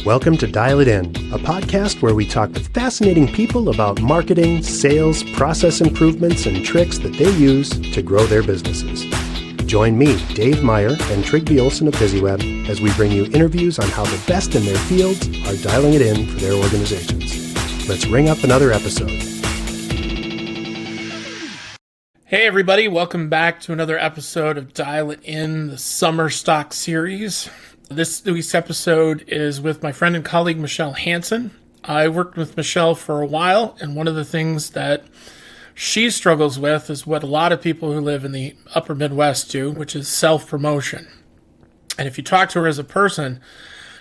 Welcome to Dial It In, a podcast where we talk with fascinating people about marketing, sales, process improvements, and tricks that they use to grow their businesses. Join me, Dave Meyer, and Trigby Olson of BusyWeb as we bring you interviews on how the best in their fields are dialing it in for their organizations. Let's ring up another episode. Hey everybody, welcome back to another episode of Dial It In, the Summer Stock Series. This week's episode is with my friend and colleague, Michelle Hansen. I worked with Michelle for a while, and one of the things that she struggles with is what a lot of people who live in the upper Midwest do, which is self-promotion. And if you talk to her as a person,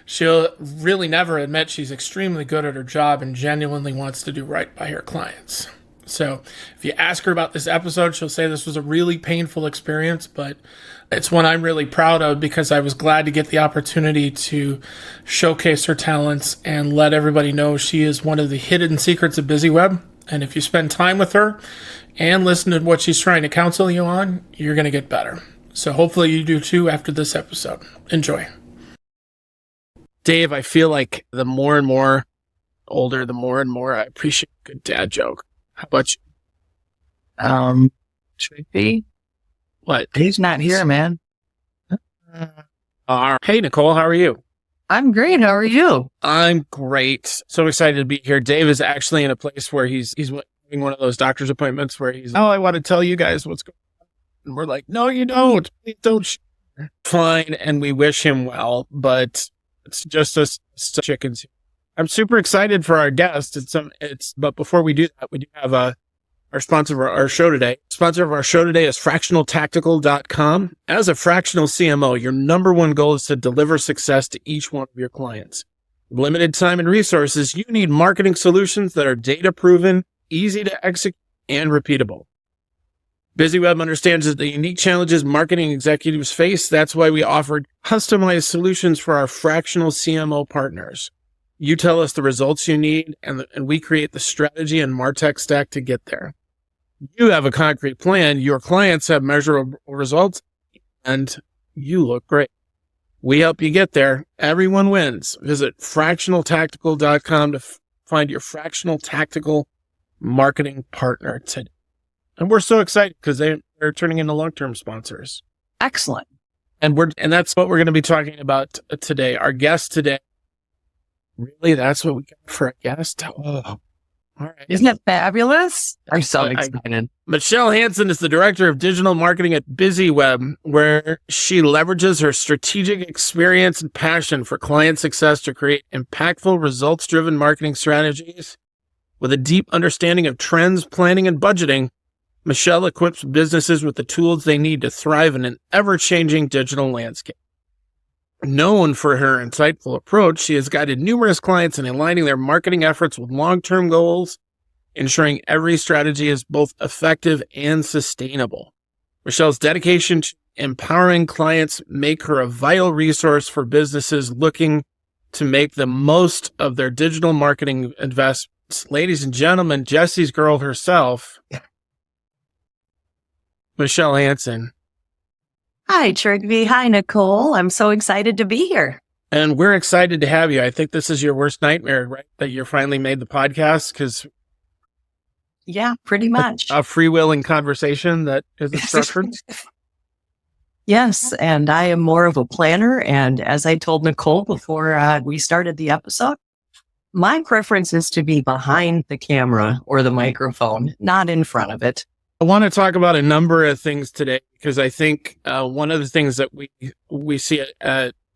she'll really never admit she's extremely good at her job and genuinely wants to do right by her clients. So if you ask her about this episode, she'll say this was a really painful experience, but it's one I'm really proud of because I was glad to get the opportunity to showcase her talents and let everybody know she is one of the hidden secrets of BusyWeb. And if you spend time with her and listen to what she's trying to counsel you on, you're going to get better. So hopefully you do too after this episode. Enjoy. Dave, I feel like the more and more older, the more and more I appreciate a good dad joke. How about you? Trippy? What? He's not here, man. Hey, Nicole, how are you? I'm great. How are you? I'm great. So excited to be here. Dave is actually in a place where he's having one of those doctor's appointments where he's, I want to tell you guys what's going on. And we're like, no, you don't. Please don't share. Fine. And we wish him well, but it's just us chickens. I'm super excited for our guest. But before we do that, we do have our sponsor of our show today. Sponsor of our show today is fractionaltactical.com. As a fractional CMO, your number one goal is to deliver success to each one of your clients. With limited time and resources, you need marketing solutions that are data proven, easy to execute, and repeatable. BusyWeb understands the unique challenges marketing executives face. That's why we offered customized solutions for our fractional CMO partners. You tell us the results you need, and we create the strategy and MarTech stack to get there. You have a concrete plan, your clients have measurable results, and you look great. We help you get there. Everyone wins. Visit fractionaltactical.com to find your fractional tactical marketing partner today. And we're so excited because they're turning into long-term sponsors. Excellent. And that's what we're going to be talking about today. Our guest today. Really? That's what we got for a guest? Oh, all right. Isn't it fabulous? I'm so excited. Michelle Hansen is the Director of Digital Marketing at BusyWeb, where she leverages her strategic experience and passion for client success to create impactful, results-driven marketing strategies. With a deep understanding of trends, planning, and budgeting, Michelle equips businesses with the tools they need to thrive in an ever-changing digital landscape. Known for her insightful approach, she has guided numerous clients in aligning their marketing efforts with long-term goals, ensuring every strategy is both effective and sustainable. Michelle's dedication to empowering clients make her a vital resource for businesses looking to make the most of their digital marketing investments. Ladies and gentlemen, Jesse's girl herself, Michelle Hansen. Hi, Trigby. Hi, Nicole. I'm so excited to be here. And we're excited to have you. I think this is your worst nightmare, right? That you finally made the podcast because... Yeah, pretty much. A freewheeling conversation that isn't structured. Yes, and I am more of a planner. And as I told Nicole before we started the episode, my preference is to be behind the camera or the microphone, not in front of it. I want to talk about a number of things today because I think one of the things that we see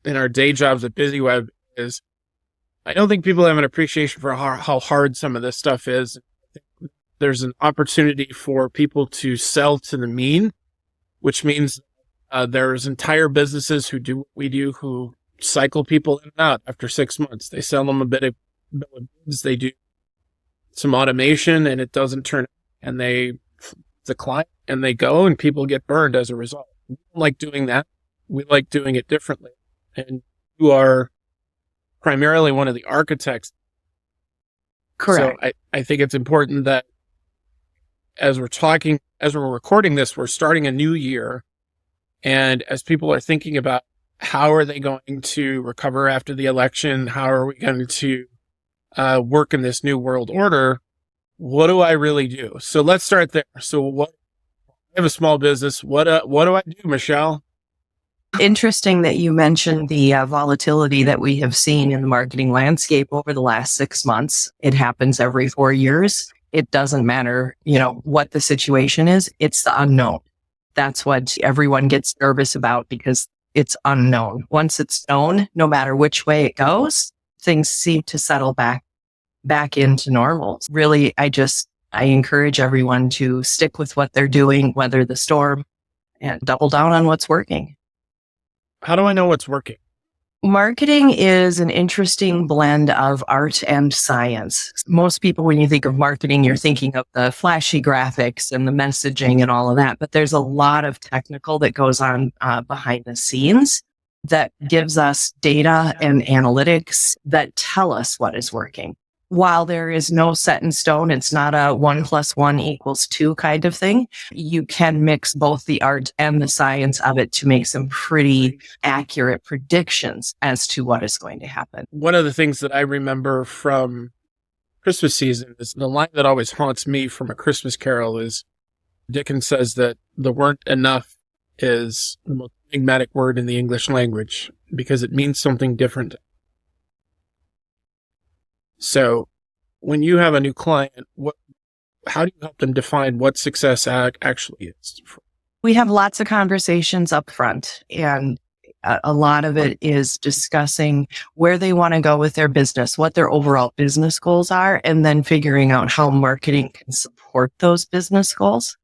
in our day jobs at BusyWeb is I don't think people have an appreciation for how hard some of this stuff is. There's an opportunity for people to sell to the mean, which means there's entire businesses who do what we do, who cycle people in and out after 6 months. They sell them a bit of goods, they do some automation, and it doesn't turn, and they decline, and they go, and people get burned as a result. We don't like doing that. We like doing it differently. And you are primarily one of the architects. Correct. So I think it's important that as we're recording this, we're starting a new year. And as people are thinking about how are they going to recover after the election? How are we going to work in this new world order? What do I really do? So let's start there. So I have a small business. What do I do, Michelle? Interesting that you mentioned the volatility that we have seen in the marketing landscape over the last 6 months. It happens every 4 years. It doesn't matter, what the situation is. It's the unknown. That's what everyone gets nervous about because it's unknown. Once it's known, no matter which way it goes, things seem to settle back into normal. Really, I encourage everyone to stick with what they're doing, weather the storm, and double down on what's working. How do I know what's working? Marketing is an interesting blend of art and science. Most people, when you think of marketing, you're thinking of the flashy graphics and the messaging and all of that. But there's a lot of technical that goes on behind the scenes that gives us data and analytics that tell us what is working. While there is no set in stone, it's not a 1 + 1 = 2 kind of thing. You can mix both the art and the science of it to make some pretty accurate predictions as to what is going to happen. One of the things that I remember from Christmas season is the line that always haunts me from A Christmas Carol is Dickens says that the word enough is the most enigmatic word in the English language because it means something different. So when you have a new client, how do you help them define what success actually is? We have lots of conversations up front, and a lot of it is discussing where they want to go with their business, what their overall business goals are, and then figuring out how marketing can support those business goals.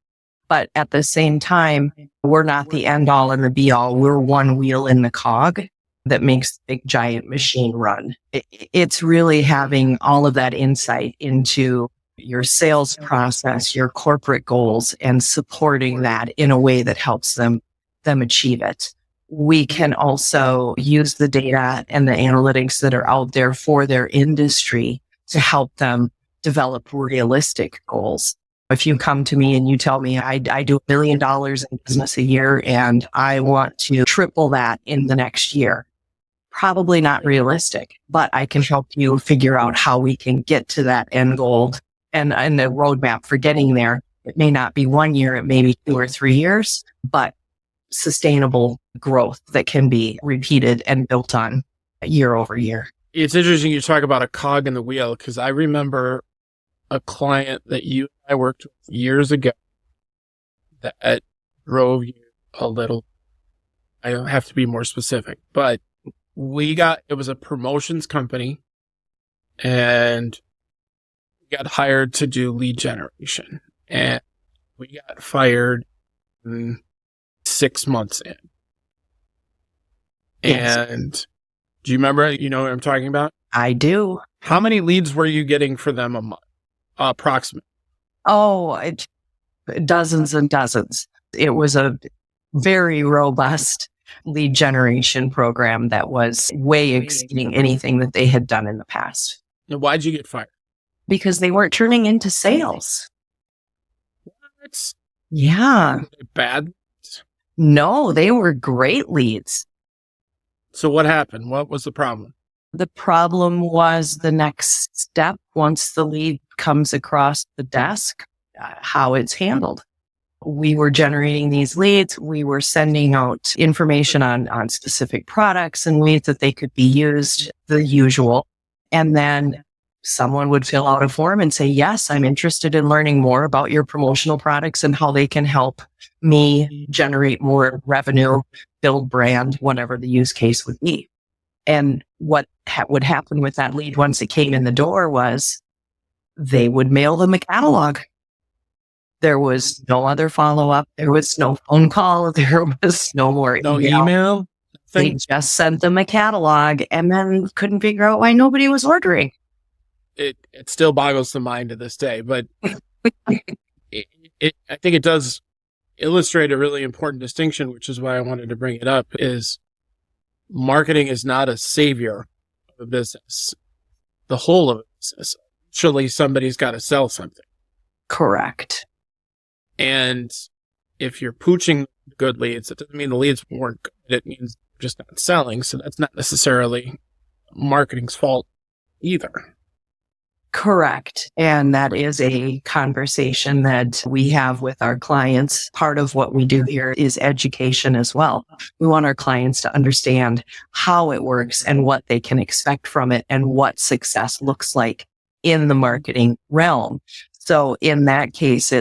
But at the same time, we're not the end all and the be all. We're one wheel in the cog that makes the big giant machine run. It's really having all of that insight into your sales process, your corporate goals, and supporting that in a way that helps them achieve it. We can also use the data and the analytics that are out there for their industry to help them develop realistic goals. If you come to me and you tell me I do $1 million in business a year and I want to triple that in the next year, probably not realistic, but I can help you figure out how we can get to that end goal and the roadmap for getting there. It may not be 1 year, it may be 2 or 3 years, but sustainable growth that can be repeated and built on year over year. It's interesting you talk about a cog in the wheel because I remember a client that you and I worked with years ago that drove you a little. I don't have to be more specific, but it was a promotions company and we got hired to do lead generation and we got fired 6 months in. Yes. And do you remember, what I'm talking about? I do. How many leads were you getting for them a month? Approximately. Oh, dozens and dozens. It was a very robust lead generation program that was way exceeding anything that they had done in the past. Now, why'd you get fired? Because they weren't turning into sales. What? Yeah. Were they bad? No, they were great leads. So what happened? What was the problem? The problem was the next step once the lead comes across the desk, how it's handled. We were generating these leads. We were sending out information on specific products and ways that they could be used, the usual. And then someone would fill out a form and say, yes, I'm interested in learning more about your promotional products and how they can help me generate more revenue, build brand, whatever the use case would be. And what would happen with that lead once it came in the door was they would mail them a catalog. There was no other follow-up. There was no phone call. There was no more email. They just sent them a catalog and then couldn't figure out why nobody was ordering. It still boggles the mind to this day, but I think it does illustrate a really important distinction, which is why I wanted to bring it up, is marketing is not a savior of a business. The whole of a business. Actually, somebody's got to sell something. Correct. And if you're pooching good leads, it doesn't mean the leads weren't good. It means just not selling. So that's not necessarily marketing's fault either. Correct. And that is a conversation that we have with our clients. Part of what we do here is education as well. We want our clients to understand how it works and what they can expect from it and what success looks like in the marketing realm. So in that case,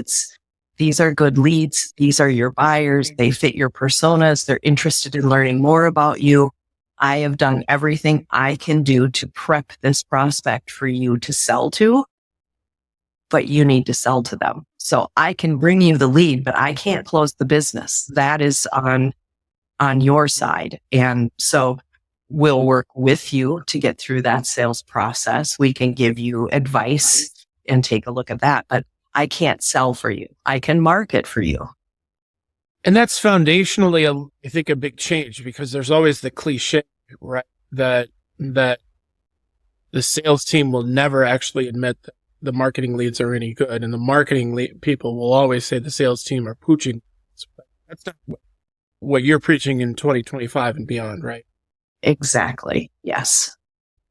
these are good leads. These are your buyers. They fit your personas. They're interested in learning more about you. I have done everything I can do to prep this prospect for you to sell to, but you need to sell to them. So I can bring you the lead, but I can't close the business. That is on your side. And so we'll work with you to get through that sales process. We can give you advice and take a look at that, but I can't sell for you. I can market for you. And that's foundationally, I think, a big change, because there's always the cliche, right? That the sales team will never actually admit that the marketing leads are any good. And the marketing people will always say the sales team are pooching. That's not what you're preaching in 2025 and beyond, right? Exactly. Yes.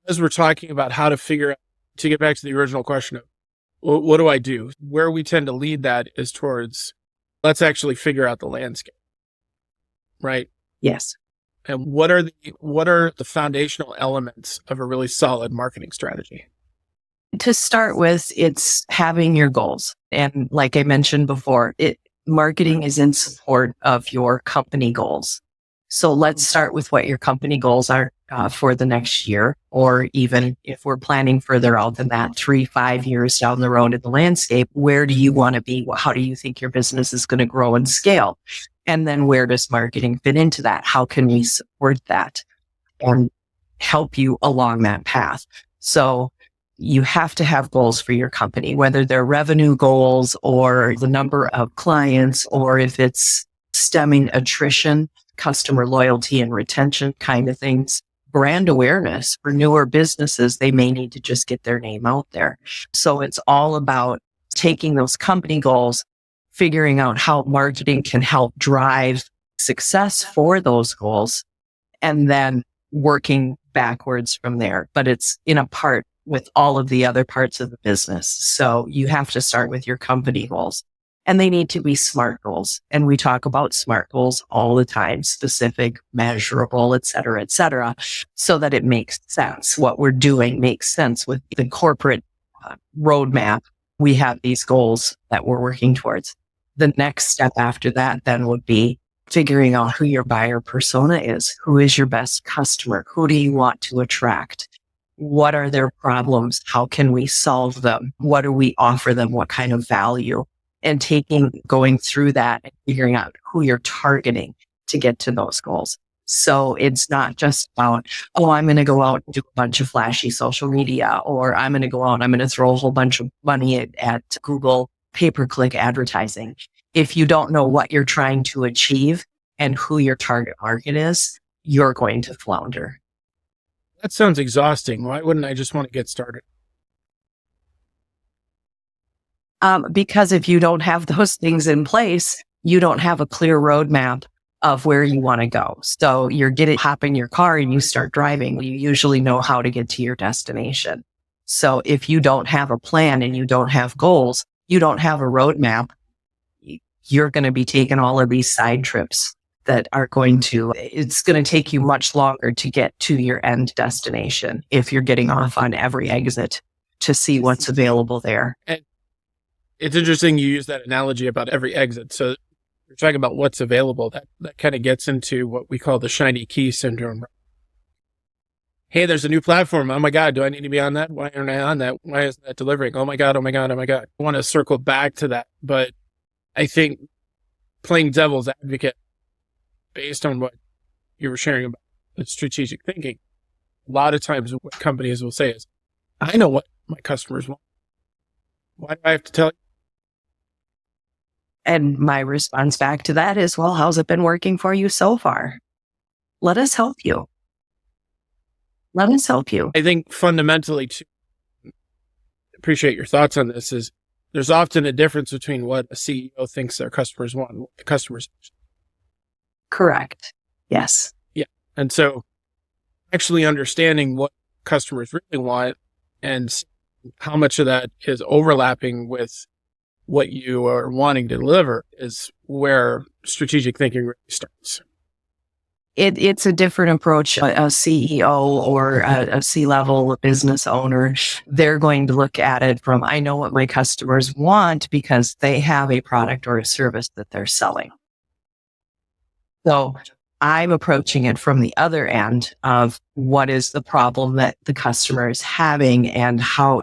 As we're talking about how to figure out, to get back to the original question of what do I do? Where we tend to lead that is towards, let's actually figure out the landscape, right? Yes. And what are the foundational elements of a really solid marketing strategy? To start with, it's having your goals. And like I mentioned before, marketing is in support of your company goals. So let's start with what your company goals are for the next year, or even if we're planning further out than that, 3-5 years down the road in the landscape, where do you want to be? How do you think your business is going to grow and scale? And then where does marketing fit into that? How can we support that and help you along that path? So you have to have goals for your company, whether they're revenue goals or the number of clients, or if it's stemming attrition, customer loyalty and retention kind of things. Brand awareness for newer businesses, they may need to just get their name out there. So it's all about taking those company goals, figuring out how marketing can help drive success for those goals, and then working backwards from there. But it's in a part with all of the other parts of the business. So you have to start with your company goals. And they need to be SMART goals. And we talk about SMART goals all the time, specific, measurable, et cetera, so that it makes sense. What we're doing makes sense with the corporate roadmap. We have these goals that we're working towards. The next step after that then would be figuring out who your buyer persona is. Who is your best customer? Who do you want to attract? What are their problems? How can we solve them? What do we offer them? What kind of value? And going through that and figuring out who you're targeting to get to those goals. So it's not just about, I'm going to go out and do a bunch of flashy social media, or I'm going to go out and I'm going to throw a whole bunch of money at Google pay-per-click advertising. If you don't know what you're trying to achieve and who your target market is, you're going to flounder. That sounds exhausting. Why wouldn't I just want to get started? Because if you don't have those things in place, you don't have a clear roadmap of where you want to go. So hop in your car and you start driving. You usually know how to get to your destination. So if you don't have a plan and you don't have goals, you don't have a roadmap, you're going to be taking all of these side trips that it's going to take you much longer to get to your end destination if you're getting off on every exit to see what's available there. And it's interesting you use that analogy about every exit. So you're talking about what's available. That kind of gets into what we call the shiny key syndrome. Hey, there's a new platform. Oh my God, do I need to be on that? Why aren't I on that? Why isn't that delivering? Oh my God. I want to circle back to that. But I think playing devil's advocate based on what you were sharing about the strategic thinking, a lot of times what companies will say is, I know what my customers want. Why do I have to tell you? And my response back to that is, well, how's it been working for you so far? Let us help you. I think fundamentally, to appreciate your thoughts on this, is there's often a difference between what a CEO thinks their customers want and what the customers. Correct. Yes. Yeah. And so actually understanding what customers really want and how much of that is overlapping with what you are wanting to deliver is where strategic thinking really starts. It's a different approach. A CEO or a C-level business owner, they're going to look at it from, I know what my customers want because they have a product or a service that they're selling. So I'm approaching it from the other end of what is the problem that the customer is having and how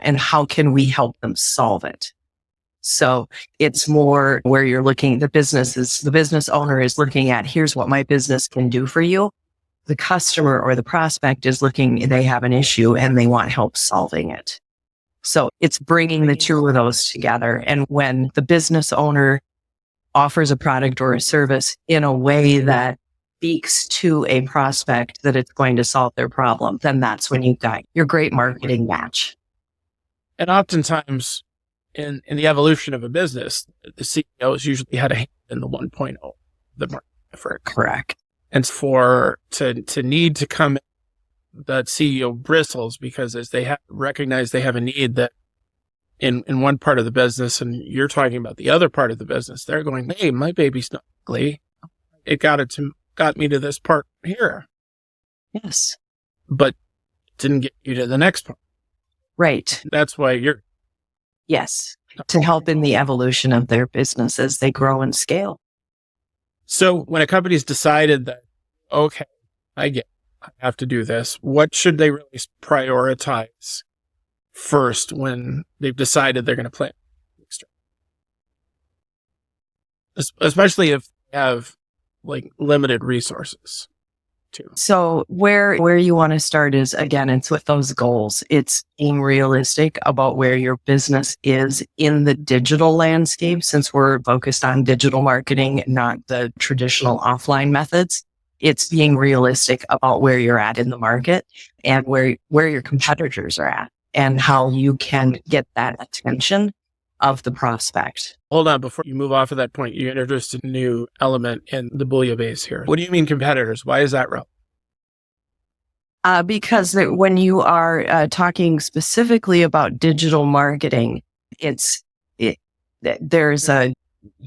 can we help them solve it? So it's more where you're looking, the business owner is looking at, here's what my business can do for you. The customer or the prospect is looking, they have an issue and they want help solving it. So it's bringing the two of those together. And when the business owner offers a product or a service in a way that speaks to a prospect that it's going to solve their problem, then that's when you've got your great marketing match. And oftentimes, in the evolution of a business, the CEOs usually had a hand in the 1.0, the market effort. Correct. And to need to come, that CEO bristles because as they recognize they have a need that in one part of the business, and you're talking about the other part of the business, they're going, hey, my baby's not ugly. It got me to this part here. Yes. But didn't get you to the next part. Right. That's why you're. Yes, to help in the evolution of their business as they grow and scale. So when a company's decided that, okay, I have to do this, what should they really prioritize first when they've decided they're going to plan? Especially if they have like limited resources. Too. So where you want to start is, again, it's with those goals. It's being realistic about where your business is in the digital landscape, since we're focused on digital marketing, not the traditional offline methods. It's being realistic about where you're at in the market and where your competitors are at and how you can get that attention of the prospect. Hold on, before you move off of that point, you introduced a new element in the bouillabaisse here. What do you mean competitors? Why is that relevant? Because when you are talking specifically about digital marketing, there's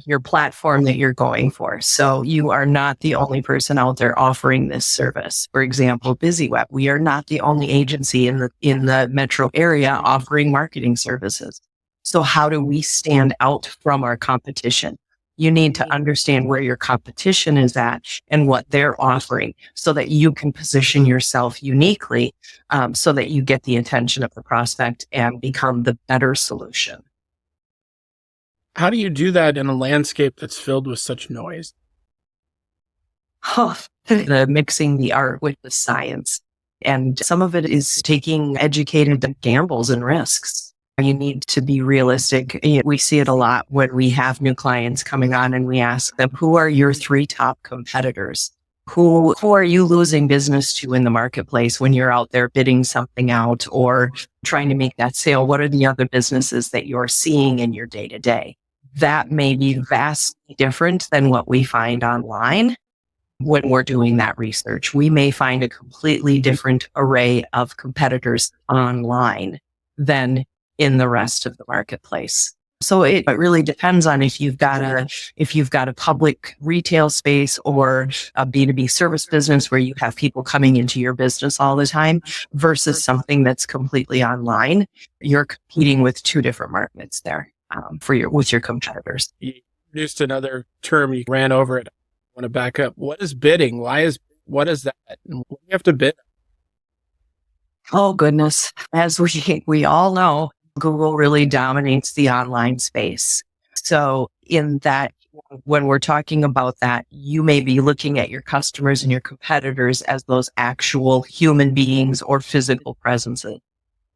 your platform that you're going for. So you are not the only person out there offering this service. For example, BusyWeb, we are not the only agency in the metro area offering marketing services. So how do we stand out from our competition? You need to understand where your competition is at and what they're offering so that you can position yourself uniquely, so that you get the attention of the prospect and become the better solution. How do you do that in a landscape that's filled with such noise? Mixing the art with the science. And some of it is taking educated gambles and risks. You need to be realistic. We see it a lot when we have new clients coming on and we ask them, who are your 3 top competitors? Who are you losing business to in the marketplace when you're out there bidding something out or trying to make that sale? What are the other businesses that you're seeing in your day to day? That may be vastly different than what we find online when we're doing that research. We may find a completely different array of competitors online than in the rest of the marketplace. So it really depends on if you've got a public retail space or a B2B service business where you have people coming into your business all the time versus something that's completely online. You're competing with 2 different markets there with your competitors. You introduced another term, you ran over it. I want to back up. What is bidding? What is that? And what do you have to bid? Oh goodness. As we all know, Google really dominates the online space. So in that, when we're talking about that, you may be looking at your customers and your competitors as those actual human beings or physical presences.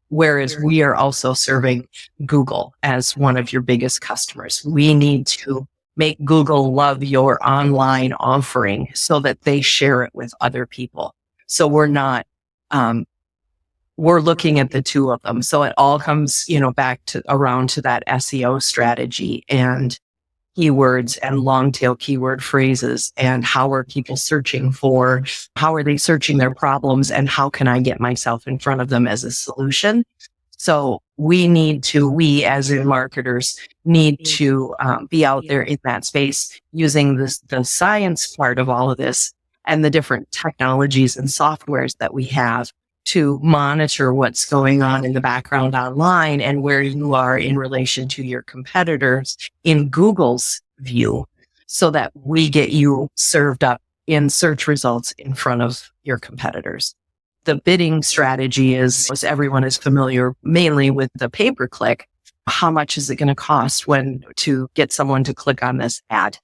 Whereas we are also serving Google as one of your biggest customers. We need to make Google love your online offering so that they share it with other people. So we're not, we're looking at the 2 of them. So it all comes, back around to that SEO strategy and keywords and long tail keyword phrases, and how are people searching for, how are they searching their problems, and how can I get myself in front of them as a solution. So we as in marketers need to be out there in that space using the science part of all of this and the different technologies and softwares that we have to monitor what's going on in the background online and where you are in relation to your competitors in Google's view, so that we get you served up in search results in front of your competitors. The bidding strategy is, as everyone is familiar, mainly with the pay-per-click. How much is it going to cost to get someone to click on this ad?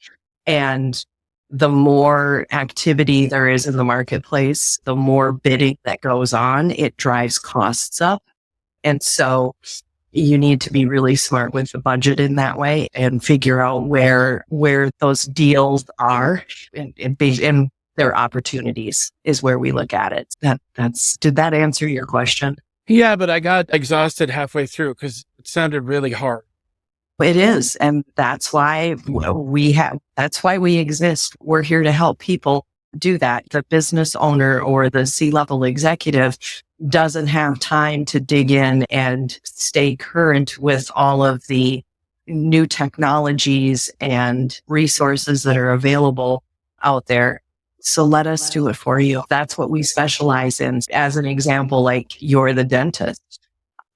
And the more activity there is in the marketplace, the more bidding that goes on, it drives costs up. And so you need to be really smart with the budget in that way and figure out where those deals are and their opportunities is where we look at it. Did that answer your question? Yeah, but I got exhausted halfway through because it sounded really hard. It is. And that's why we exist. We're here to help people do that. The business owner or the C-level executive doesn't have time to dig in and stay current with all of the new technologies and resources that are available out there. So let us do it for you. That's what we specialize in. As an example, like you're the dentist.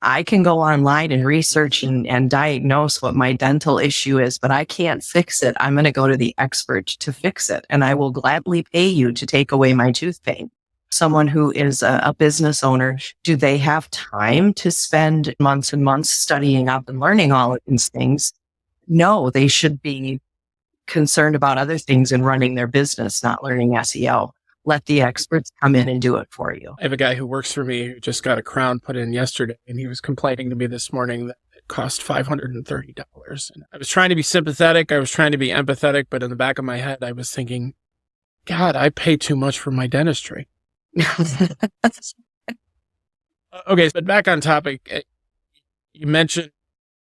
I can go online and research and diagnose what my dental issue is, but I can't fix it. I'm going to go to the expert to fix it, and I will gladly pay you to take away my tooth pain. Someone who is a business owner, do they have time to spend months and months studying up and learning all of these things? No, they should be concerned about other things and running their business, not learning SEO. Let the experts come in and do it for you. I have a guy who works for me who just got a crown put in yesterday, and he was complaining to me this morning that it cost $530. And I was trying to be sympathetic. I was trying to be empathetic, but in the back of my head, I was thinking, God, I pay too much for my dentistry. Okay, but back on topic, you mentioned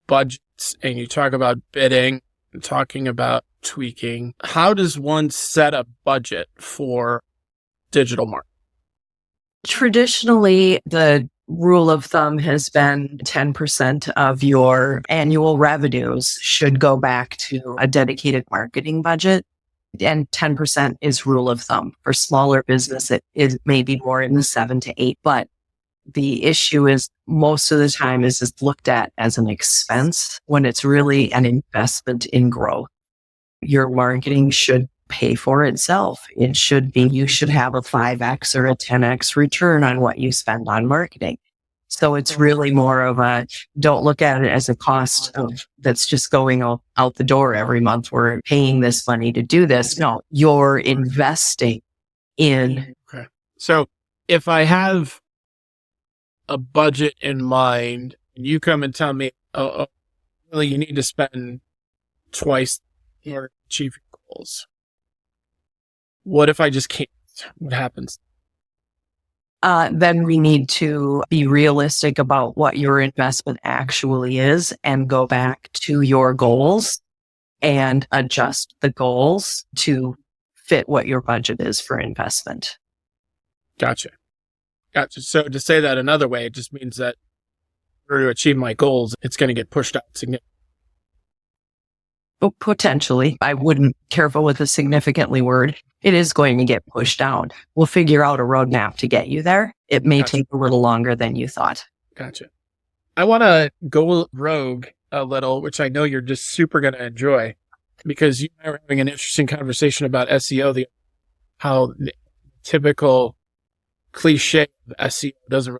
budgets and you talk about bidding and talking about tweaking. How does one set a budget for digital marketing? Traditionally, the rule of thumb has been 10% of your annual revenues should go back to a dedicated marketing budget. And 10% is rule of thumb. For smaller business, it is maybe more in the 7 to 8. But the issue is most of the time is looked at as an expense when it's really an investment in growth. Your marketing should pay for itself. You should have a 5x or a 10x return on what you spend on marketing. So it's really more of don't look at it as a cost that's just going out the door every month. We're paying this money to do this. No, you're investing in. Okay. So if I have a budget in mind and you come and tell me, oh, really, you need to spend twice in order to achieve your goals. What if I just can't? What happens? Then we need to be realistic about what your investment actually is and go back to your goals and adjust the goals to fit what your budget is for investment. Gotcha. So to say that another way, it just means that in order to achieve my goals, it's going to get pushed out significantly. Potentially. I wouldn't careful with the significantly word. It is going to get pushed down. We'll figure out a roadmap to get you there. It may take a little longer than you thought. Gotcha. I want to go rogue a little, which I know you're just super going to enjoy, because you and I were having an interesting conversation about SEO, how the typical cliche of SEO doesn't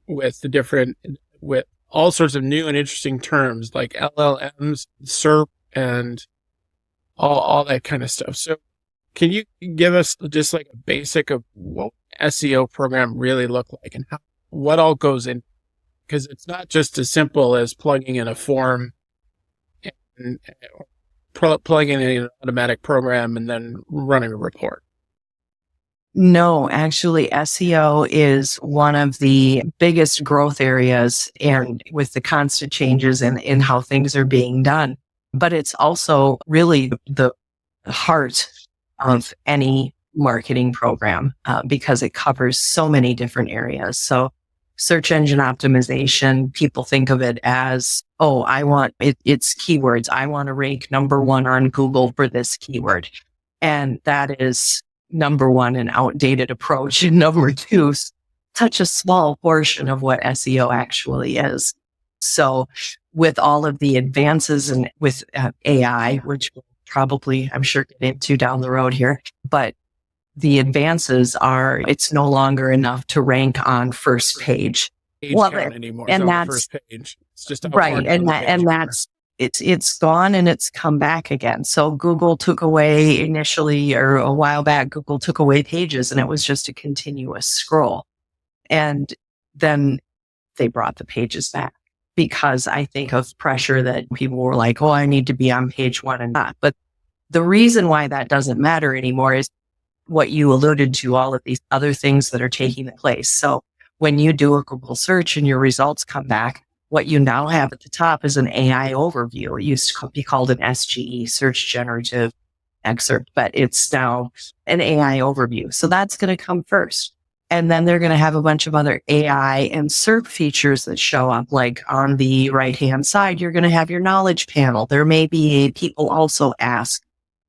really play with all sorts of new and interesting terms like LLMs, SERP, and all that kind of stuff. So can you give us just like a basic of what SEO program really look like and what all goes in? Because it's not just as simple as plugging in a form and plugging in an automatic program and then running a report. No, actually, SEO is one of the biggest growth areas, and with the constant changes in how things are being done, but it's also really the heart of any marketing program because it covers so many different areas. So search engine optimization, people think of it as, oh, it's keywords. I want to rank number one on Google for this keyword. And that is number one, an outdated approach. And number two, such a small portion of what SEO actually is. So with all of the advances and with AI, which we'll probably, I'm sure, get into down the road here, but the advances are, it's no longer enough to rank on first page. Count anymore. And that's first page. It's just right. It's gone and it's come back again. So Google took away initially, or a while back, Google took away pages and it was just a continuous scroll. And then they brought the pages back because I think of pressure that people were like, oh, I need to be on page one and not. But the reason why that doesn't matter anymore is what you alluded to, all of these other things that are taking place. So when you do a Google search and your results come back, what you now have at the top is an AI overview. It used to be called an SGE, Search Generative Excerpt, but it's now an AI overview. So that's going to come first. And then they're going to have a bunch of other AI and SERP features that show up, like on the right-hand side, you're going to have your knowledge panel. There may be a people also ask.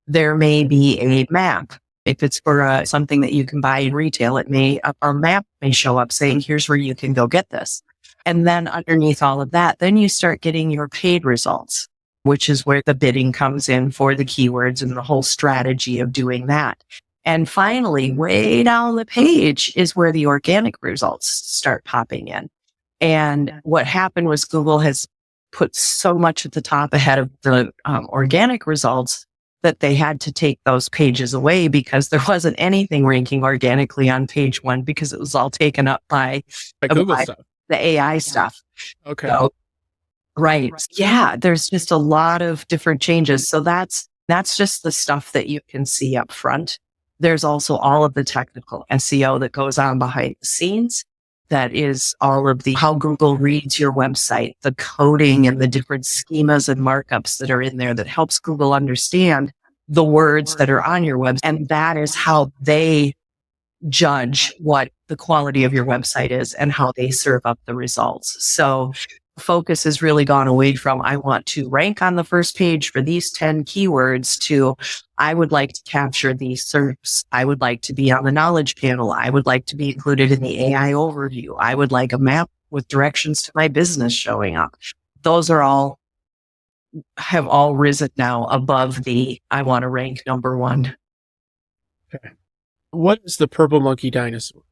There may be a map. If it's for something that you can buy in retail, a map may show up saying, here's where you can go get this. And then underneath all of that, then you start getting your paid results, which is where the bidding comes in for the keywords and the whole strategy of doing that. And finally, way down the page is where the organic results start popping in. And what happened was Google has put so much at the top ahead of the organic results that they had to take those pages away because there wasn't anything ranking organically on page one because it was all taken up by Google stuff. The AI stuff. Okay. So, right. Yeah. There's just a lot of different changes. So that's just the stuff that you can see up front. There's also all of the technical SEO that goes on behind the scenes. That is all of how Google reads your website, the coding and the different schemas and markups that are in there that helps Google understand the words that are on your website. And that is how they judge what the quality of your website is and how they serve up the results. So focus has really gone away from, I want to rank on the first page for these 10 keywords to, I would like to capture these SERPs. I would like to be on the knowledge panel. I would like to be included in the AI overview. I would like a map with directions to my business showing up. Those have all risen now above I want to rank number one. Okay. What is the purple monkey dinosaur?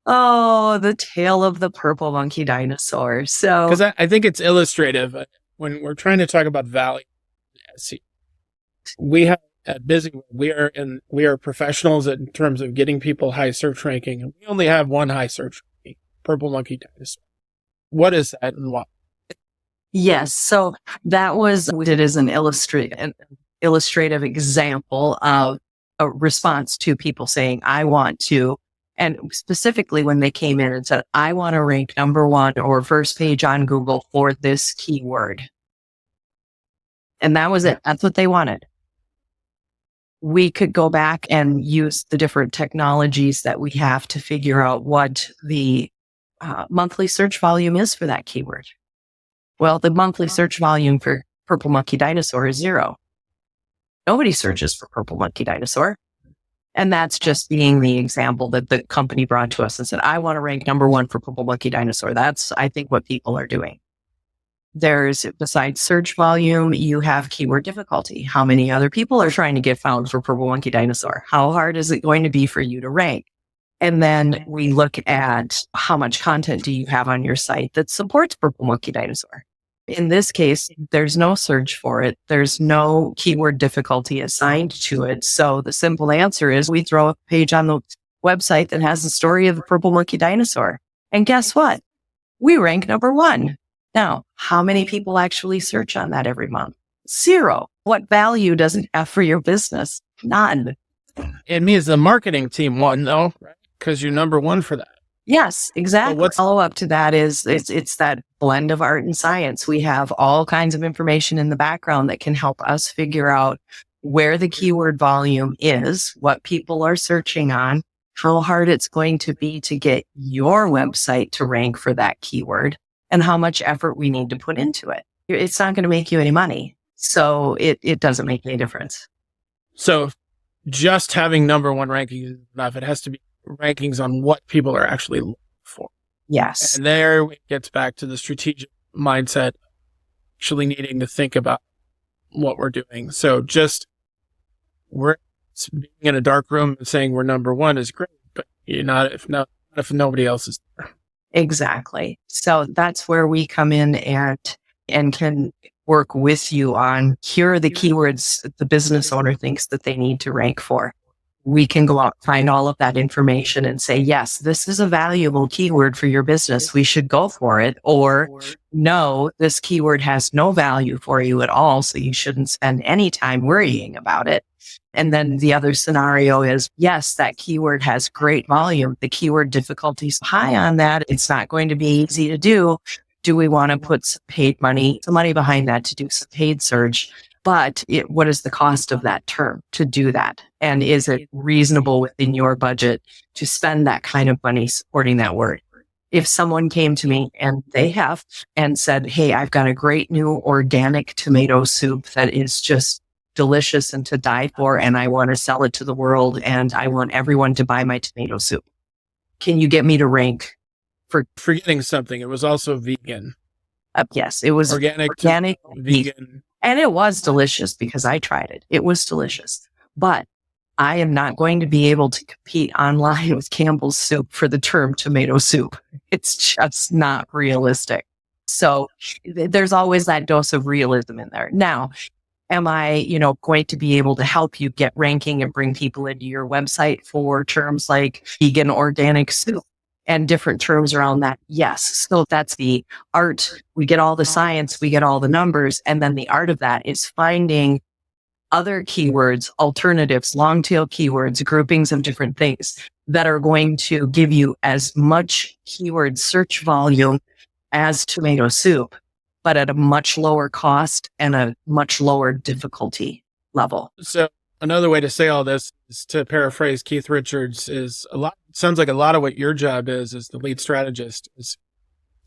Oh, the tale of the purple monkey dinosaur. So, because I think it's illustrative when we're trying to talk about value. See, we have at Busy, we are professionals in terms of getting people high search ranking, and we only have one high search ranking, purple monkey dinosaur. What is that and why? Yes, so that was it is an illustrative example of a response to people saying, I want to. And specifically when they came in and said, I want to rank number one or first page on Google for this keyword. And that was it. That's what they wanted. We could go back and use the different technologies that we have to figure out what the monthly search volume is for that keyword. Well, the monthly search volume for purple monkey dinosaur is 0. Nobody searches for purple monkey dinosaur. And that's just being the example that the company brought to us and said, I want to rank number one for purple monkey dinosaur. That's, I think, what people are doing. There's, besides search volume, you have keyword difficulty. How many other people are trying to get found for purple monkey dinosaur? How hard is it going to be for you to rank? And then we look at how much content do you have on your site that supports purple monkey dinosaur? In this case, there's no search for it. There's no keyword difficulty assigned to it. So the simple answer is we throw a page on the website that has the story of the purple monkey dinosaur. And guess what? We rank number one. Now, how many people actually search on that every month? 0. What value does it have for your business? None. It means the marketing team won, though, right? Because you're number one for that. Yes, exactly. what's Follow up to that is it's that blend of art and science. We have all kinds of information in the background that can help us figure out where the keyword volume is, what people are searching on, how hard it's going to be to get your website to rank for that keyword, and how much effort we need to put into it. It's not going to make you any money. So it doesn't make any difference. So just having number one ranking is enough. It has to be rankings on what people are actually looking for. Yes. And there it gets back to the strategic mindset, actually needing to think about what we're doing. So just being in a dark room and saying we're number one is great, but you're not if nobody else is there. Exactly. So that's where we come in and can work with you on, here are the keywords the business owner thinks that they need to rank for. We can go out, find all of that information and say, yes, this is a valuable keyword for your business. We should go for it. Or no, this keyword has no value for you at all. So you shouldn't spend any time worrying about it. And then the other scenario is, yes, that keyword has great volume. The keyword difficulty is high on that. It's not going to be easy to do. Do we want to put some money behind that to do some paid search? But what is the cost of that term to do that? And is it reasonable within your budget to spend that kind of money supporting that word? If someone came to me and said, hey, I've got a great new organic tomato soup that is just delicious and to die for, and I want to sell it to the world and I want everyone to buy my tomato soup. Can you get me to rank for forgetting something? It was also vegan. Yes, it was organic vegan. And it was delicious because I tried it. It was delicious. But I am not going to be able to compete online with Campbell's soup for the term tomato soup. It's just not realistic. So there's always that dose of realism in there. Now, am I, going to be able to help you get ranking and bring people into your website for terms like vegan organic soup and different terms around that? Yes. So that's the art. We get all the science, we get all the numbers. And then the art of that is finding other keywords, alternatives, long tail keywords, groupings of different things that are going to give you as much keyword search volume as tomato soup, but at a much lower cost and a much lower difficulty level. So another way to say all this is to paraphrase Keith Richards sounds like a lot of what your job is as the lead strategist is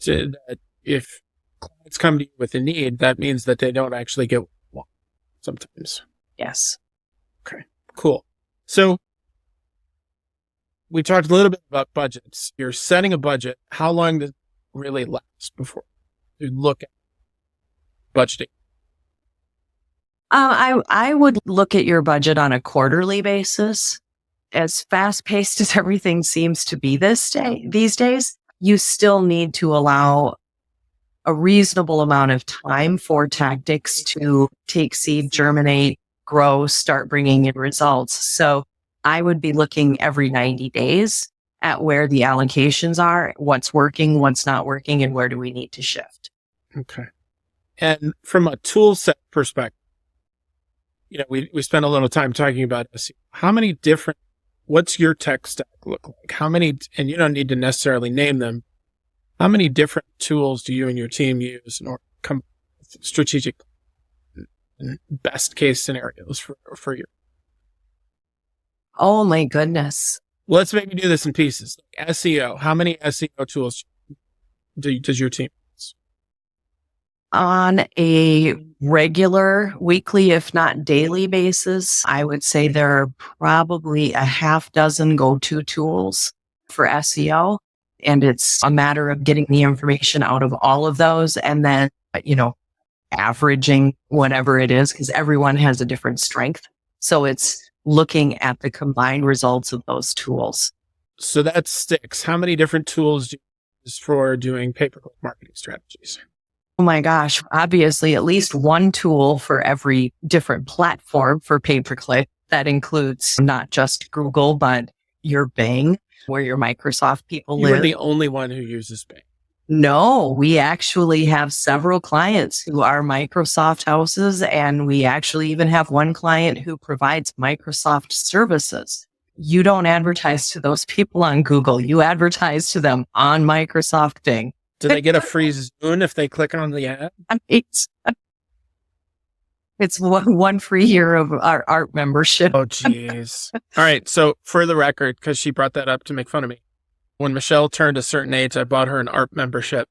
that if clients come to you with a need, that means that they don't actually get what they want sometimes. Yes. Okay, cool. So we talked a little bit about budgets. You're setting a budget. How long does it really last before you look at budgeting? I would look at your budget on a quarterly basis. As fast-paced as everything seems to be these days, you still need to allow a reasonable amount of time for tactics to take seed, germinate, grow, start bringing in results. So I would be looking every 90 days at where the allocations are, what's working, what's not working, and where do we need to shift. Okay. And from a tool set perspective, we spent a little time talking about this. What's your tech stack look like? How many, and you don't need to necessarily name them, how many different tools do you and your team use in order to come up with strategic and best case scenarios for you? Oh my goodness. Let's maybe do this in pieces. SEO, how many SEO tools does your team use? On a regular, weekly, if not daily basis, I would say there are probably a half dozen go-to tools for SEO. And it's a matter of getting the information out of all of those and then, averaging whatever it is, because everyone has a different strength. So it's looking at the combined results of those tools. So that sticks. How many different tools do you use for doing pay-per-click marketing strategies? Oh my gosh, obviously at least one tool for every different platform for pay-per-click. That includes not just Google, but your Bing, where your Microsoft people live. You're the only one who uses Bing. No, we actually have several clients who are Microsoft houses, and we actually even have one client who provides Microsoft services. You don't advertise to those people on Google. You advertise to them on Microsoft Bing. Do they get a free Zune if they click on the ad? It's one free year of our art membership. Oh, jeez. All right. So for the record, because she brought that up to make fun of me, when Michelle turned a certain age, I bought her an art membership,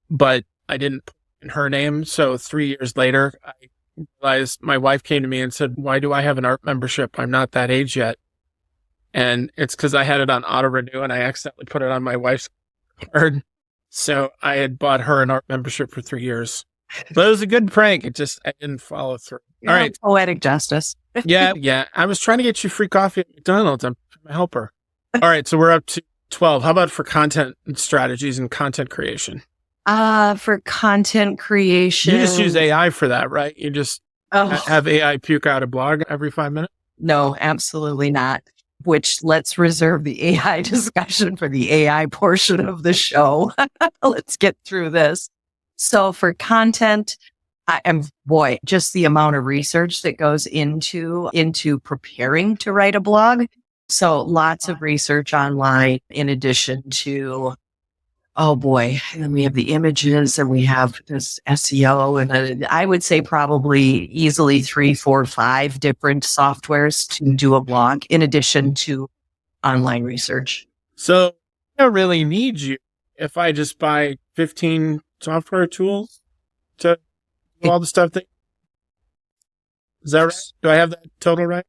but I didn't put in her name. So 3 years later, I realized my wife came to me and said, why do I have an art membership? I'm not that age yet. And it's because I had it on auto renew and I accidentally put it on my wife's card. So I had bought her an art membership for 3 years. But it was a good prank. I didn't follow through. All right. Poetic justice. Yeah. I was trying to get you free coffee at McDonald's. I'm a helper. All right. So we're up to 12. How about for content strategies and content creation? For content creation. You just use AI for that, right? You just have AI puke out a blog every 5 minutes? No, absolutely not. Which let's reserve the AI discussion for the AI portion of the show. Let's get through this. So for content, just the amount of research that goes into preparing to write a blog. So lots of research online in addition to, and then we have the images and we have this SEO. And I would say probably easily 3, 4, 5 different softwares to do a blog in addition to online research. So I don't really need you if I just buy 15 software tools to do all the stuff that... Is that right? Do I have that total right?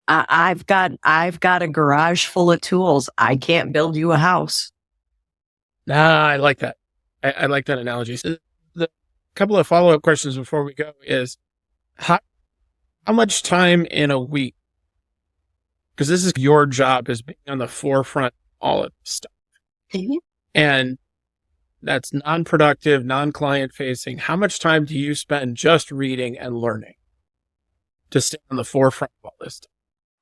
I've got a garage full of tools. I can't build you a house. I like that. I like that analogy. So the couple of follow-up questions before we go is how much time in a week, because this is your job, is being on the forefront of all of this stuff. Mm-hmm. And that's non-productive, non-client facing. How much time do you spend just reading and learning to stay on the forefront of all this stuff?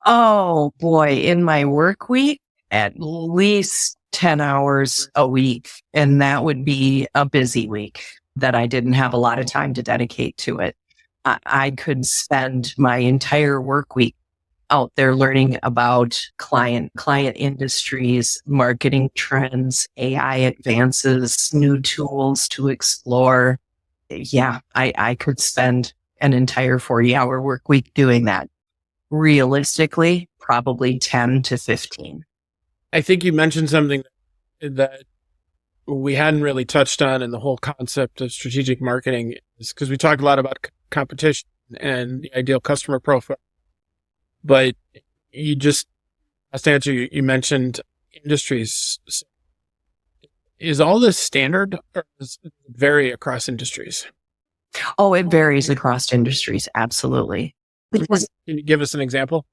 Oh boy, in my work week, at least 10 hours a week. And that would be a busy week that I didn't have a lot of time to dedicate to it. I could spend my entire work week out there learning about client industries, marketing trends, AI advances, new tools to explore. Yeah, I could spend an entire 40-hour work week doing that. Realistically, probably 10 to 15. I think you mentioned something that we hadn't really touched on in the whole concept of strategic marketing, is because we talked a lot about competition and the ideal customer profile. But you just, last answer, you mentioned industries. Is all this standard or does it vary across industries? Oh, it varies across industries. Absolutely. Can you give us an example?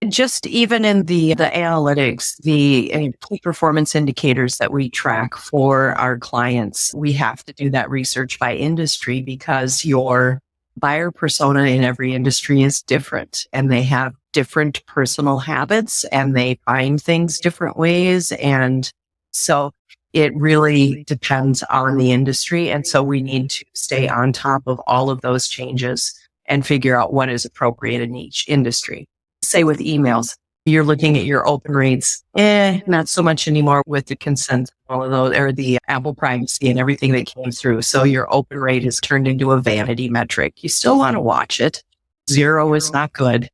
Just even in the analytics, the key performance indicators that we track for our clients, we have to do that research by industry because your buyer persona in every industry is different and they have different personal habits and they find things different ways. And so it really depends on the industry. And so we need to stay on top of all of those changes and figure out what is appropriate in each industry. Say with emails, you're looking at your open rates. Not so much anymore with the consent, all of those, or the Apple privacy and everything that came through. So your open rate is turned into a vanity metric. You still want to watch it. 0 is not good,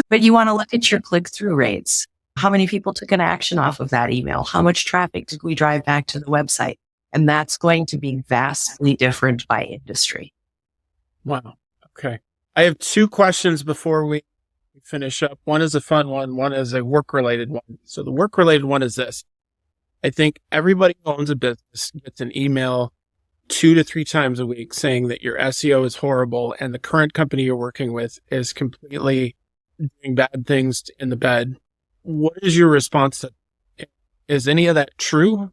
but you want to look at your click-through rates. How many people took an action off of that email? How much traffic did we drive back to the website? And that's going to be vastly different by industry. Wow. Okay. I have 2 questions before we finish up. One is a fun one is a work-related one. So the work-related one is this. I think everybody who owns a business gets an email 2 to 3 times a week saying that your SEO is horrible and the current company you're working with is completely doing bad things in the bed. What is your response to it? Is any of that true?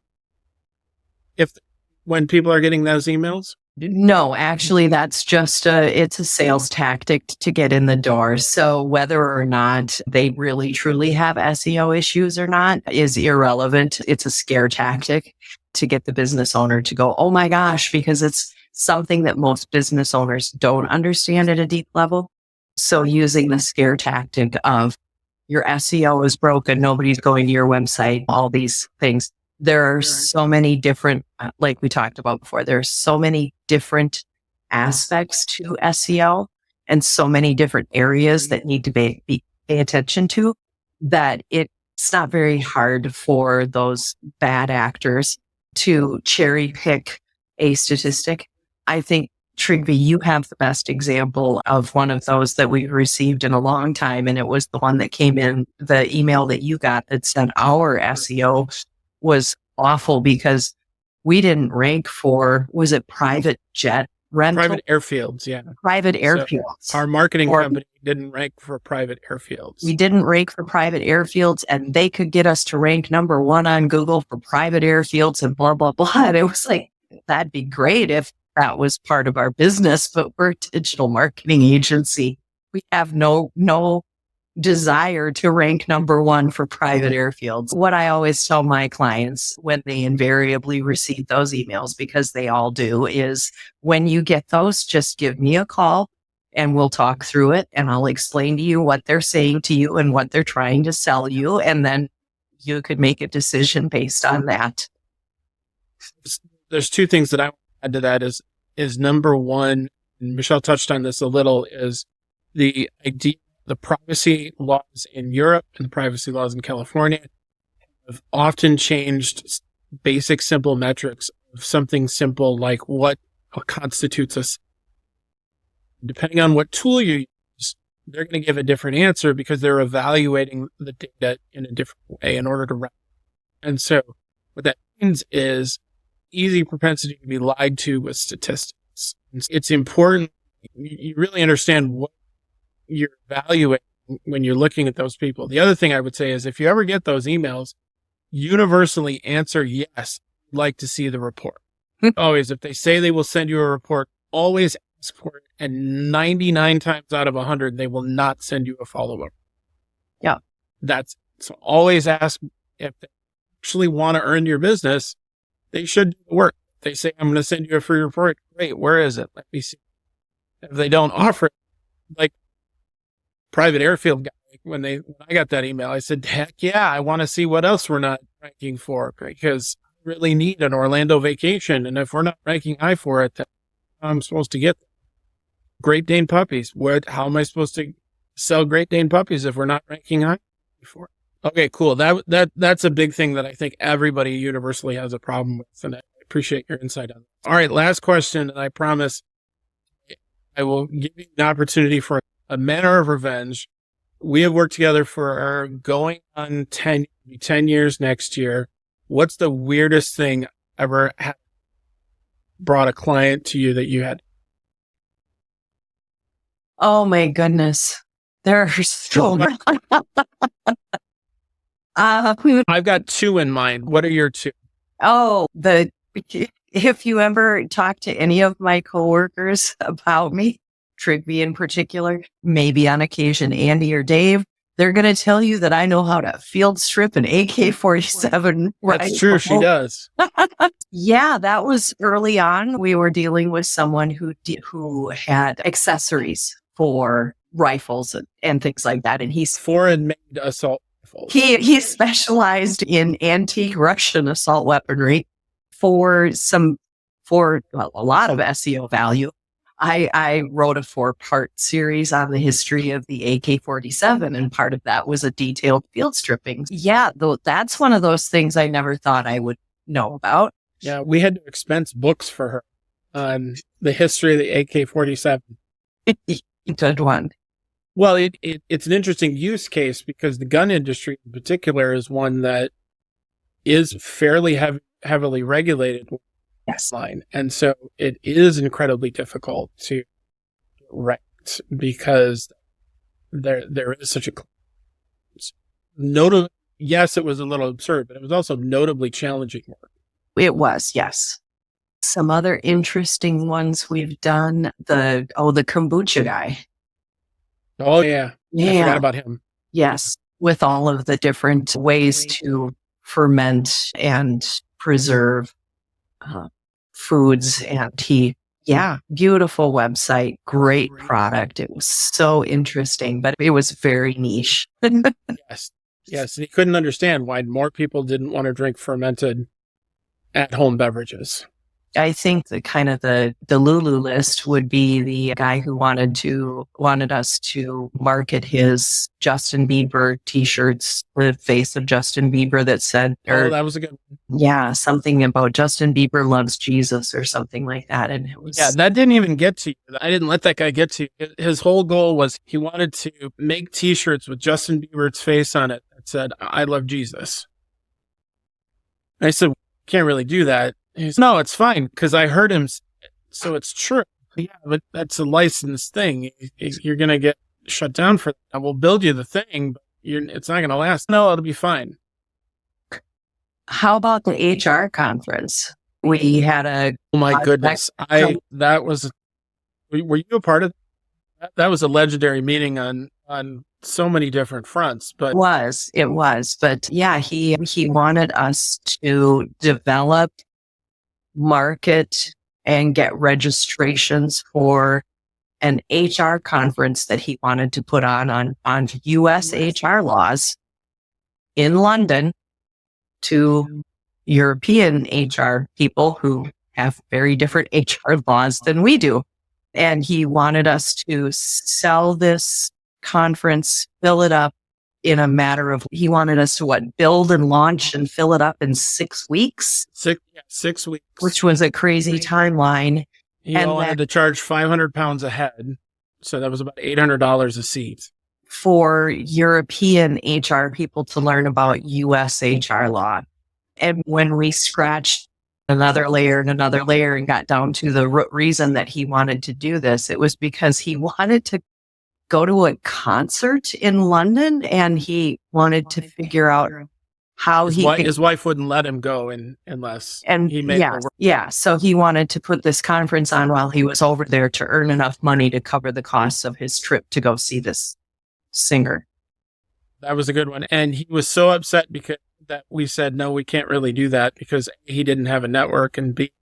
When people are getting those emails? No, actually, that's just it's a sales tactic to get in the door. So whether or not they really truly have SEO issues or not is irrelevant. It's a scare tactic to get the business owner to go, oh my gosh, because it's something that most business owners don't understand at a deep level. So using the scare tactic of your SEO is broken. Nobody's going to your website, all these things. There are so many different, like we talked about before, there's so many different aspects to SEO and so many different areas that need to be pay attention to that it's not very hard for those bad actors to cherry pick a statistic. I think, Trygve, you have the best example of one of those that we've received in a long time. And it was the one that came in, the email that you got that said our SEO was awful because we didn't rank for, was it private jet rental? Private airfields, yeah. Private airfields. So our marketing company didn't rank for private airfields. We didn't rank for private airfields, and they could get us to rank number 1 on Google for private airfields and blah, blah, blah. And it was like, that'd be great if that was part of our business, but we're a digital marketing agency. We have no desire to rank number 1 for private airfields. What I always tell my clients when they invariably receive those emails, because they all do, is when you get those, just give me a call and we'll talk through it and I'll explain to you what they're saying to you and what they're trying to sell you. And then you could make a decision based on that. There's 2 things that I want to add to that is number 1, and Michelle touched on this a little, is the idea. The privacy laws in Europe and the privacy laws in California have often changed basic, simple metrics of something simple like what constitutes us. Depending on what tool you use, they're going to give a different answer because they're evaluating the data in a different way in order to run. And so what that means is easy propensity to be lied to with statistics. It's important you really understand what you're evaluating when you're looking at those people. The other thing I would say is if you ever get those emails, universally answer yes, I'd like to see the report. Always, if they say they will send you a report, always ask for it. And 99 times out of 100, they will not send you a follow-up. Yeah. So always ask if they actually want to earn your business, they should do the work. If they say, I'm going to send you a free report. Great. Where is it? Let me see. If they don't offer it, like private airfield guy, when I got that email, I said, heck yeah, I want to see what else we're not ranking for because I really need an Orlando vacation. And if we're not ranking high for it, then I'm supposed to get them. Great Dane puppies. How am I supposed to sell Great Dane puppies if we're not ranking high for it? Okay, cool. That's a big thing that I think everybody universally has a problem with. And I appreciate your insight on that. All right, last question. And I promise I will give you an opportunity for a manner of revenge. We have worked together for going on 10 years next year. What's the weirdest thing ever brought a client to you that you had? Oh my goodness. There are so many. I've got 2 in mind. What are your 2? Oh, if you ever talk to any of my coworkers about me, Trygve in particular, maybe on occasion Andy or Dave, they're going to tell you that I know how to field strip an AK-47. That's true. She does. Yeah, that was early on. We were dealing with someone who had accessories for rifles and things like that. And he's foreign-made assault rifles. He specialized in antique Russian assault weaponry for a lot of SEO value. I wrote a 4-part series on the history of the AK-47, and part of that was a detailed field stripping. Yeah, that's one of those things I never thought I would know about. Yeah, we had to expense books for her on the history of the AK-47. Good one. Well, it's an interesting use case because the gun industry in particular is one that is fairly heavily regulated. Yes. Line. And so it is incredibly difficult to rank because there is such a yes, it was a little absurd, but it was also notably challenging work. It was, yes. Some other interesting ones we've done, the kombucha guy. Oh yeah. I forgot about him. Yes. With all of the different ways to ferment and preserve foods, and he Yeah, beautiful website, great product. It was so interesting, but it was very niche. Yes. Yes. And he couldn't understand why more people didn't want to drink fermented at-home beverages. I think the Lulu list would be the guy who wanted us to market his Justin Bieber t-shirts, the face of Justin Bieber that said, that was a good one. Yeah, something about Justin Bieber loves Jesus or something like that. And it was, yeah, that didn't even get to you. I didn't let that guy get to you. His whole goal was he wanted to make t-shirts with Justin Bieber's face on it that said, I love Jesus. And I said, can't really do that. He said, no, it's fine because I heard him. So it's true. Yeah, but that's a licensed thing. You're going to get shut down for that. I will build you the thing, but it's not going to last. No, it'll be fine. How about the HR conference? We had oh my goodness. Were you a part of that? That was a legendary meeting on so many different fronts, but it was, but yeah, he wanted us to develop, market, and get registrations for an HR conference that he wanted to put on US HR laws in London to European HR people who have very different HR laws than we do. And he wanted us to sell this conference, fill it up in a matter of, he wanted us to build and launch and fill it up in 6 weeks. 6 weeks. Which was a crazy timeline. He wanted to charge £500 a head. So that was about $800 a seat. For European HR people to learn about US HR law. And when we scratched another layer and got down to the reason that he wanted to do this, it was because he wanted to go to a concert in London and he wanted to figure out how his wife wouldn't let him go unless he made her work. Yeah. So he wanted to put this conference on while he was over there to earn enough money to cover the costs of his trip to go see this singer. That was a good one. And he was so upset because that we said, no, we can't really do that because A, he didn't have a network, and B,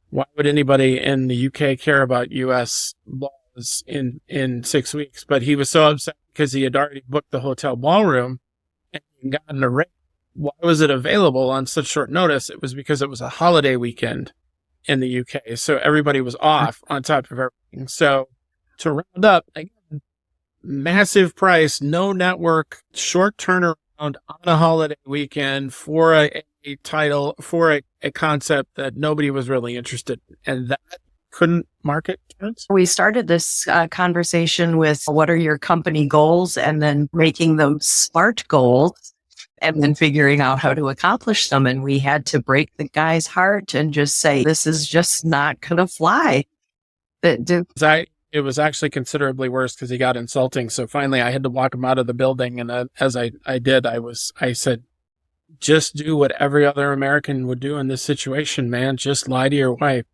why would anybody in the UK care about US laws in 6 weeks? But he was so upset because he had already booked the hotel ballroom and gotten a rate. Why was it available on such short notice? It was because it was a holiday weekend in the UK. So everybody was off on top of everything. So to round up, again, massive price, no network, short turnaround on a holiday weekend for a title, for a concept that nobody was really interested in. And that couldn't market. We started this conversation with what are your company goals, and then making them SMART goals, and then figuring out how to accomplish them. And we had to break the guy's heart and just say, this is just not going to fly. It was actually considerably worse because he got insulting. So finally I had to walk him out of the building. And as I did, I said, just do what every other American would do in this situation, man. Just lie to your wife.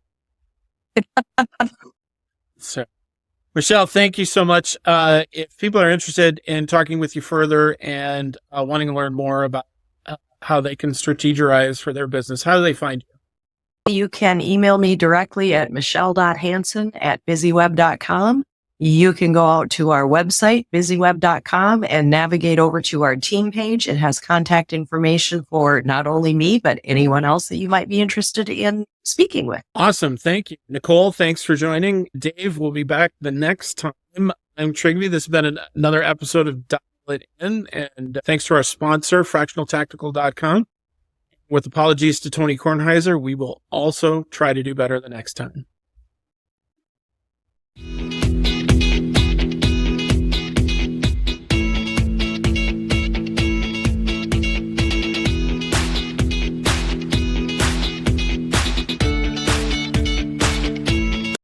So, Michelle, thank you so much. If people are interested in talking with you further and wanting to learn more about how they can strategize for their business, how do they find you? You can email me directly at michelle.hansen@busyweb.com. You can go out to our website, busyweb.com, and navigate over to our team page. It has contact information for not only me, but anyone else that you might be interested in speaking with. Awesome. Thank you. Nicole, thanks for joining. Dave, we'll be back the next time. I'm Trigby. This has been another episode of Dial It In. And thanks to our sponsor, fractionaltactical.com. With apologies to Tony Kornheiser, we will also try to do better the next time.